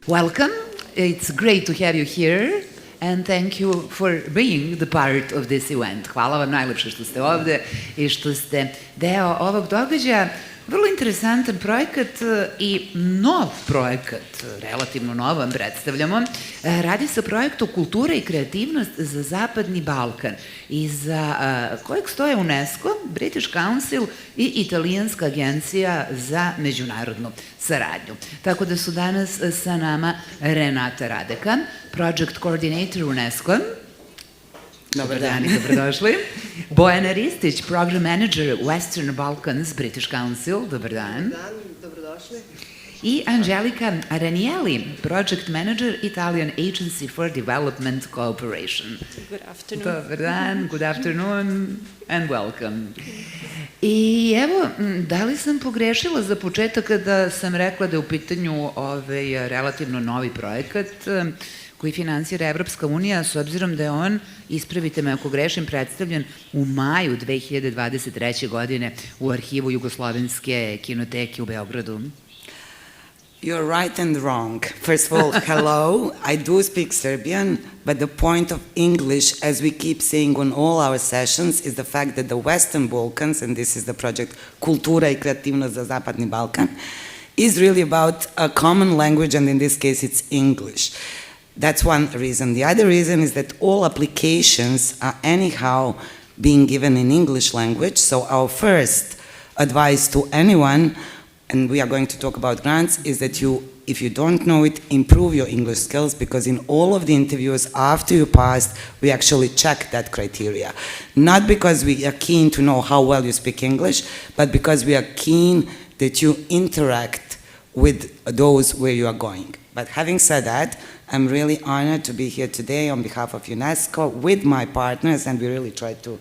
Welcome. It's great to have you here. And thank you for being the part of this event. Hvala vam najlepše što ste ovde i što ste deo ovog događaja. Vrlo interesantan projekat i nov projekat, relativno nov vam predstavljamo. Radi se o projektu Kultura i kreativnost za Zapadni Balkan, iza kojeg stoje UNESCO, British Council i Italijanska agencija za međunarodnu saradnju. Tako da su danas sa nama Renata Radekan, Project Coordinator UNESCO. Dobar dan i dobrodošli. Bojana Ristić, Program Manager Western Balkans, British Council. Dobar dan. Dobar dan, dobrodošli. I Angelika Aranielli, Project Manager Italian Agency for Development Cooperation. Good afternoon. Dobar dan, good afternoon and welcome. I evo, da li sam pogrešila za početak kada sam rekla da je u pitanju relativno novi projekat koji finansira Evropska unija, s obzirom da je on, ispravite me ako grešim, predstavljen u maju 2023. godine u arhivu Jugoslovenske kinoteke u Beogradu. You're right and wrong. First of all, hello. I do speak Serbian, but the point of English, as we keep saying on all our sessions, is the fact that the Western Balkans, and this is the project Kultura i kreativnost za Zapadni Balkan, is really about a common language, and in this case it's English. That's one reason. The other reason is that all applications are anyhow being given in English language, so our first advice to anyone, and we are going to talk about grants, is that if you don't know it, improve your English skills, because in all of the interviews after you passed, we actually check that criteria. Not because we are keen to know how well you speak English, but because we are keen that you interact with those where you are going. But having said that, I'm really honored to be here today on behalf of UNESCO with my partners, and we really try to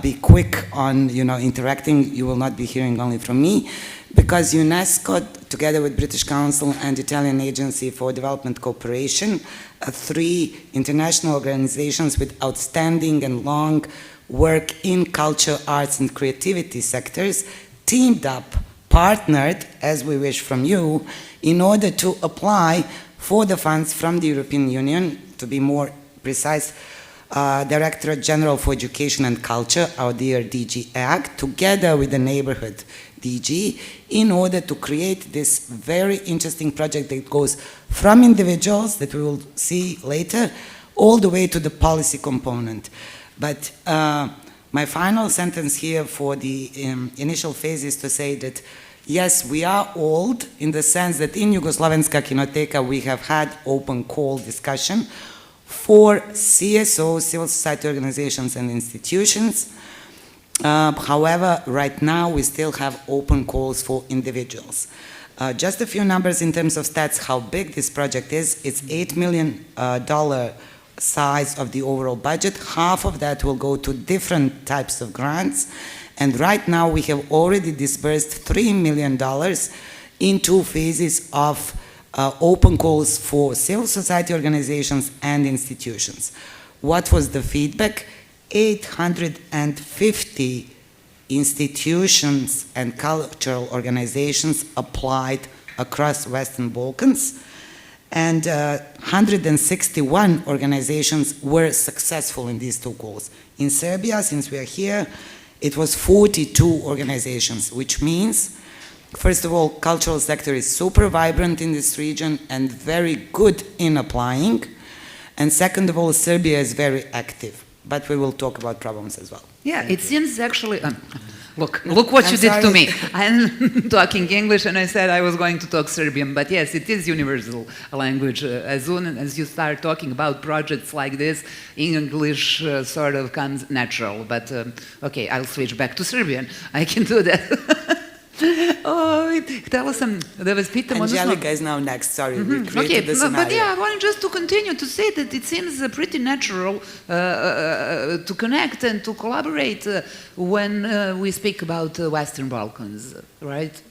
be quick on interacting. You will not be hearing only from me, because UNESCO, together with British Council and Italian Agency for Development Cooperation, three international organizations with outstanding and long work in culture, arts, and creativity sectors, teamed up, partnered, as we wish from you, in order to apply for the funds from the European Union, to be more precise, Directorate General for Education and Culture, our dear DG Act, together with the Neighborhood DG, in order to create this very interesting project that goes from individuals, that we will see later, all the way to the policy component. But my final sentence here for the initial phase is to say that yes, we are old in the sense that in Jugoslovenska kinoteka we have had open call discussion for CSO, civil society organizations and institutions. However, right now we still have open calls for individuals. Just a few numbers in terms of stats, how big this project is. It's $8 million size of the overall budget. Half of that will go to different types of grants. And right now we have already disbursed $3 million in two phases of open calls for civil society organizations and institutions. What was the feedback? 850 institutions and cultural organizations applied across Western Balkans, and 161 organizations were successful in these two calls. In Serbia, since we are here, it was 42 organizations, which means, first of all, cultural sector is super vibrant in this region and very good in applying. And second of all, Serbia is very active. But we will talk about problems as well. Yeah, it seems actually... Look what you did to me. I'm talking English and I said I was going to talk Serbian, but yes, it is universal language. As soon as you start talking about projects like this, English sort of comes natural. But okay, I'll switch back to Serbian. I can do that. Htela sam da vas pitam... Angelika is now next, sorry, we created the scenario. But yeah, I wanted just to continue to say that it seems pretty natural to connect and to collaborate when we speak about Western Balkans, right?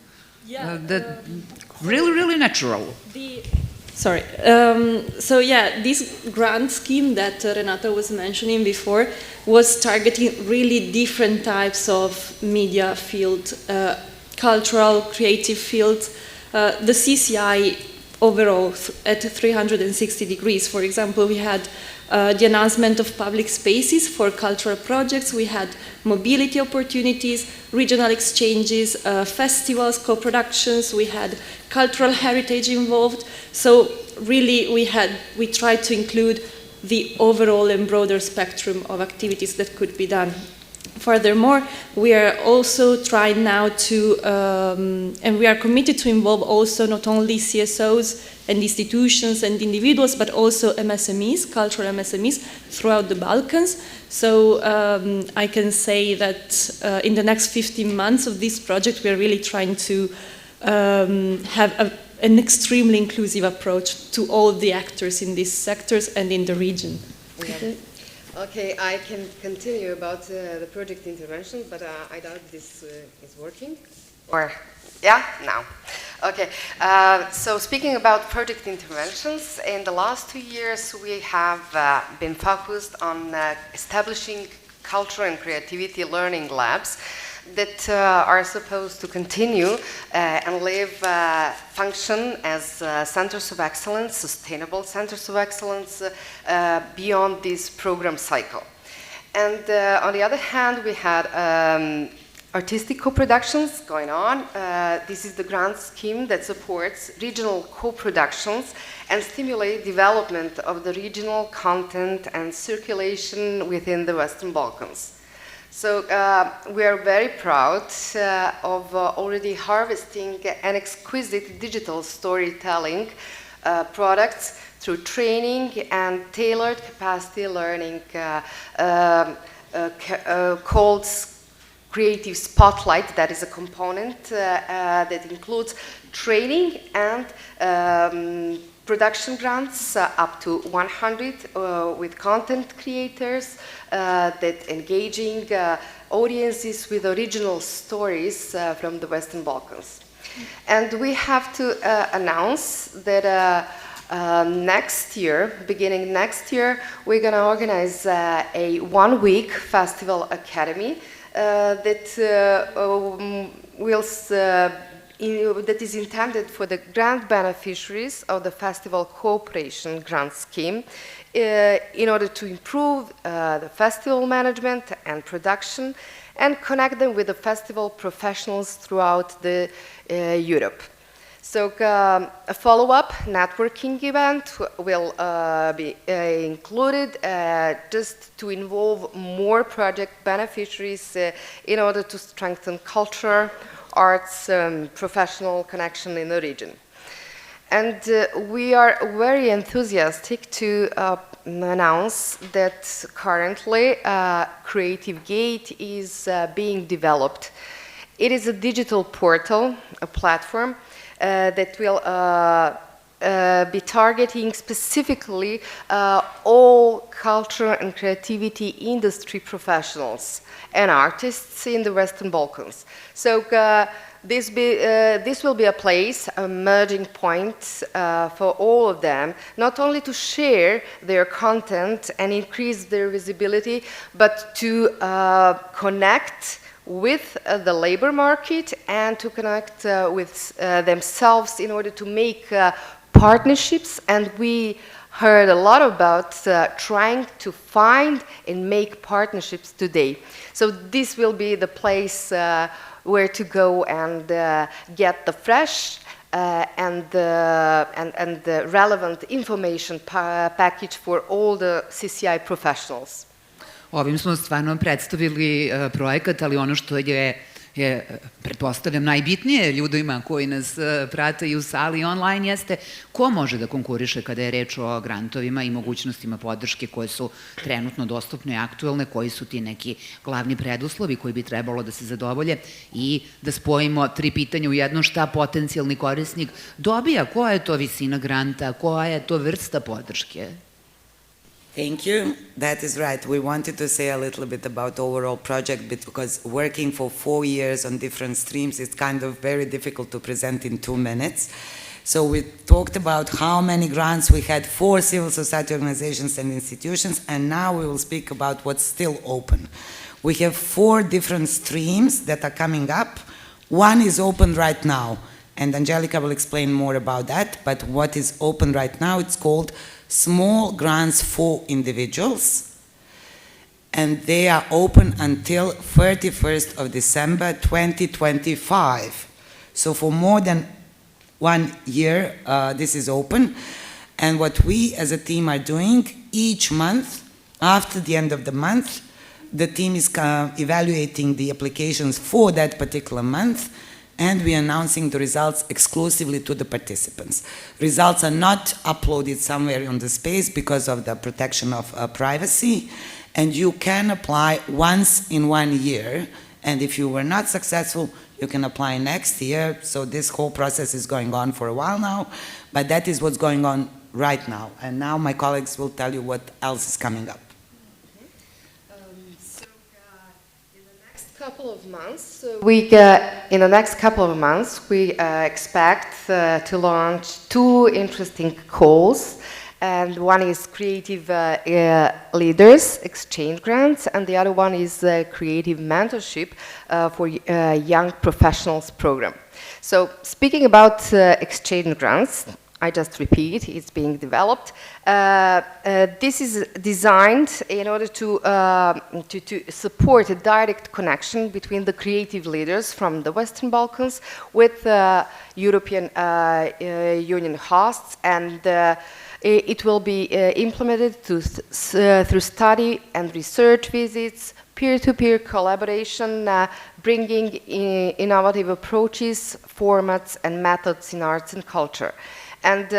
Yeah. Really, really natural. Sorry. So yeah, this grant scheme that Renata was mentioning before was targeting really different types of media field, cultural, creative fields. The CCI overall at 360 degrees. For example, we had the announcement of public spaces for cultural projects, we had mobility opportunities, regional exchanges, festivals, co-productions, we had cultural heritage involved. So really we tried to include the overall and broader spectrum of activities that could be done. Furthermore, we are also trying now to, and we are committed to involve also not only CSOs and institutions and individuals, but also MSMEs, cultural MSMEs throughout the Balkans. So I can say that in the next 15 months of this project, we are really trying to have an extremely inclusive approach to all the actors in these sectors and in the region. Okay. Okay, I can continue about the project intervention, but I doubt this is working. Or, yeah, now. Okay, so speaking about project interventions, in the last 2 years we have been focused on establishing culture and creativity learning labs that are supposed to continue and function as centers of excellence, sustainable centers of excellence beyond this program cycle. And on the other hand, we had artistic co-productions going on. This is the grant scheme that supports regional co-productions and stimulate development of the regional content and circulation within the Western Balkans. So we are very proud of already harvesting an exquisite digital storytelling products through training and tailored capacity learning called Creative Spotlight. That is a component that includes training and production grants up to 100 with content creators that engaging audiences with original stories from the Western Balkans. And we have to announce that next year, beginning next year, we're going to organize a one-week festival academy that that is intended for the grant beneficiaries of the Festival Cooperation Grant Scheme in order to improve the festival management and production and connect them with the festival professionals throughout Europe. So a follow-up networking event will be included just to involve more project beneficiaries in order to strengthen culture, arts, professional connection in the region. And we are very enthusiastic to announce that currently Creative Gate is being developed. It is a digital portal, a platform that will be targeting specifically all culture and creativity industry professionals and artists in the Western Balkans. So this will be a place, a merging point for all of them, not only to share their content and increase their visibility, but to connect with the labor market and to connect with themselves in order to make partnerships. And we heard a lot about trying to find and make partnerships today. So this will be the place where to go and get the fresh and the relevant information package for all the CCI professionals. Ovim smo stvarno predstavili projekat, ali ono što je pretpostavljam, najbitnije ljudima koji nas prate i u sali i online jeste ko može da konkuriše kada je reč o grantovima i mogućnostima podrške koje su trenutno dostupne i aktuelne, koji su ti neki glavni preduslovi koji bi trebalo da se zadovolje i da spojimo 3 pitanja u jedno: šta potencijalni korisnik dobija, koja je to visina granta, koja je to vrsta podrške? Thank you. That is right. We wanted to say a little bit about overall project because working for 4 years on different streams is kind of very difficult to present in 2 minutes. So we talked about how many grants we had for civil society organizations and institutions, and now we will speak about what's still open. We have 4 different streams that are coming up. One is open right now. And Angelica will explain more about that, but what is open right now, it's called Small Grants for Individuals, and they are open until 31st of December 2025. So for more than 1 year, this is open. And what we as a team are doing, each month, after the end of the month, the team is evaluating the applications for that particular month, and we are announcing the results exclusively to the participants. Results are not uploaded somewhere on the space because of the protection of privacy, and you can apply once in 1 year, and if you were not successful, you can apply next year. So this whole process is going on for a while now, but that is what's going on right now. And now my colleagues will tell you what else is coming up. In the next couple of months, we expect to launch 2 interesting calls, and one is creative leaders exchange grants, and the other one is creative mentorship for young professionals program. So, speaking about exchange grants, I just repeat, it's being developed. This is designed in order to support a direct connection between the creative leaders from the Western Balkans with European Union hosts, and it will be implemented through study and research visits, peer-to-peer collaboration, bringing innovative approaches, formats, and methods in arts and culture. And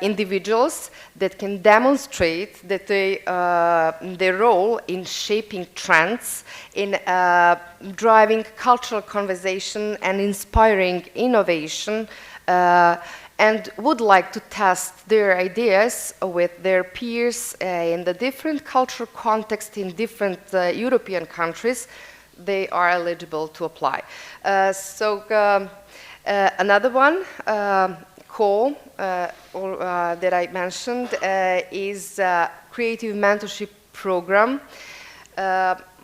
individuals that can demonstrate that their role in shaping trends, in driving cultural conversation and inspiring innovation, and would like to test their ideas with their peers in the different cultural context in different European countries, they are eligible to apply. Another one, call that I mentioned is creative mentorship program.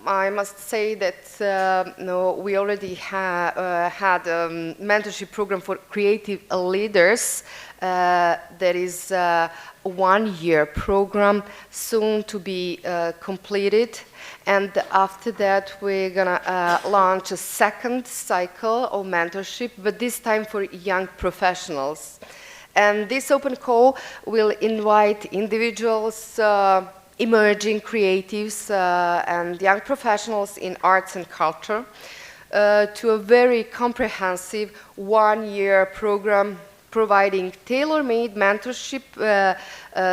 I must say that we already had a mentorship program for creative leaders. There is a 1-year program soon to be completed. And after that, we're gonna launch a second cycle of mentorship, but this time for young professionals. And this open call will invite individuals, emerging creatives, and young professionals in arts and culture to a very comprehensive 1-year program providing tailor-made mentorship,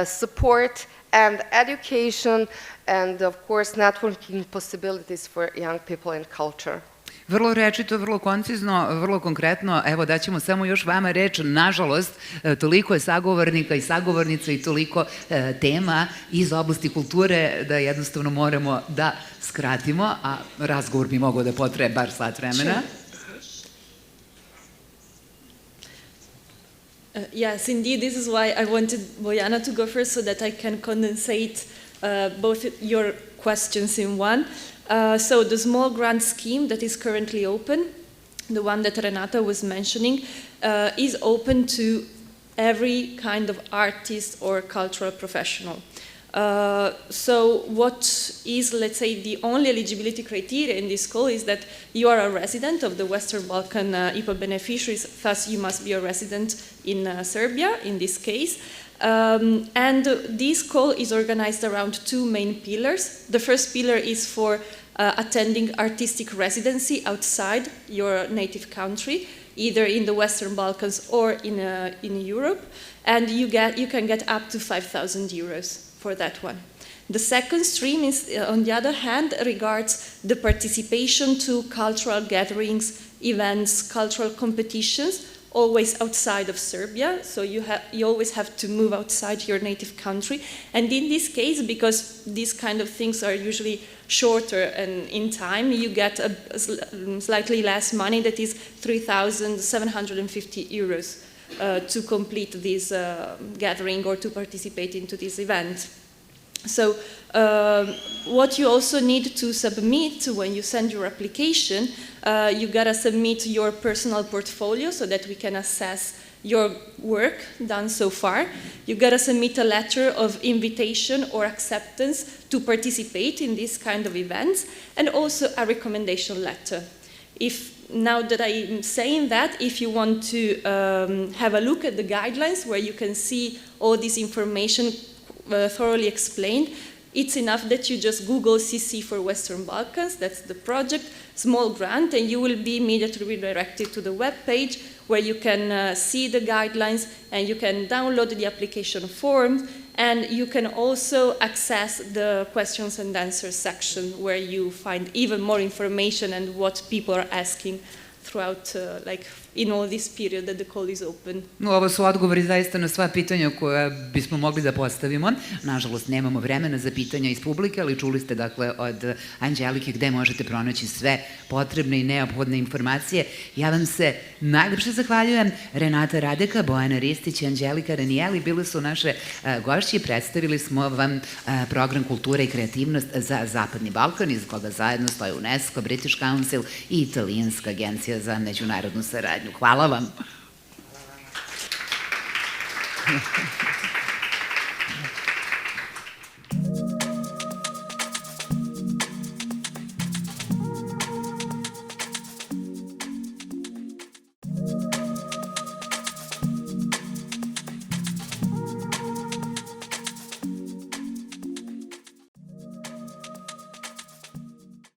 support, and education, and of course networking possibilities for young people in culture. Vrlo rečito, vrlo koncizno, vrlo konkretno. Evo, daćemo samo još vama reč. Nažalost, toliko je sagovornika i sagovornica i toliko tema iz oblasti kulture da jednostavno moramo da skratimo, a razgovor bi mogao da potraje bar sat vremena. Yes, indeed, this is why I wanted Bojana to go first, so that I can condensate both your questions in one. So the small grant scheme that is currently open, the one that Renata was mentioning, is open to every kind of artist or cultural professional. So what is, let's say, the only eligibility criteria in this call is that you are a resident of the Western Balkan IPA beneficiaries, thus you must be a resident in Serbia in this case. And this call is organized around 2 main pillars. The first pillar is for attending artistic residency outside your native country, either in the Western Balkans or in Europe, and you can get up to 5,000 euros for that one. The second stream is, on the other hand, regards the participation to cultural gatherings, events, cultural competitions, always outside of Serbia, so you always have to move outside your native country. And in this case, because these kind of things are usually shorter and in time, you get a slightly less money, that is 3,750 euros to complete this gathering or to participate into this event. So what you also need to submit when you send your application, you gotta submit your personal portfolio so that we can assess your work done so far. You gotta submit a letter of invitation or acceptance to participate in this kind of events, and also a recommendation letter. Now that I'm saying that, if you want to have a look at the guidelines where you can see all this information thoroughly explained, it's enough that you just Google CC for Western Balkans, that's the project, small grant, and you will be immediately redirected to the web page where you can see the guidelines and you can download the application form, and you can also access the questions and answers section where you find even more information and what people are asking throughout, in all this period that the call is open. Ovo su odgovori zaista na sva pitanja koja bismo mogli da postavimo. Nažalost, nemamo vremena za pitanja iz publike, ali čuli ste dakle od Anđelike gde možete pronaći sve potrebne i neophodne informacije. Ja vam se najlepše zahvaljujem. Renata Radeka, Bojana Ristić i Anđelika Ranijeli bili su naše gošće i predstavili smo vam program Kultura i kreativnost za Zapadni Balkan, iz koga zajedno stoje UNESCO, British Council i Italijanska agencija za međunarodnu saradnju. Hvala vam.